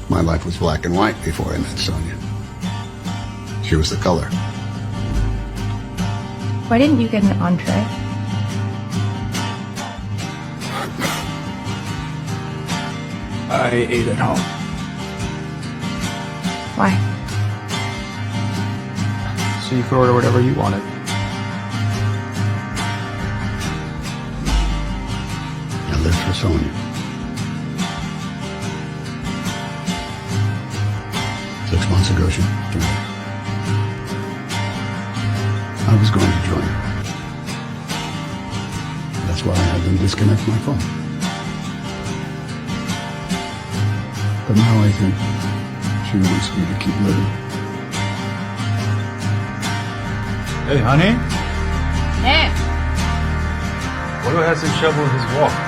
My life was black and white before I met Sonia. She was the color. Why didn't you get an entree? I ate at home. Why? So you could order whatever you wanted. I lived for Sonia. 6 months ago, she died. I was going to join her. That's why I had them disconnect my phone. But now I think she wants me to keep living. Hey, honey. Hey! What do I have to shovel his walk?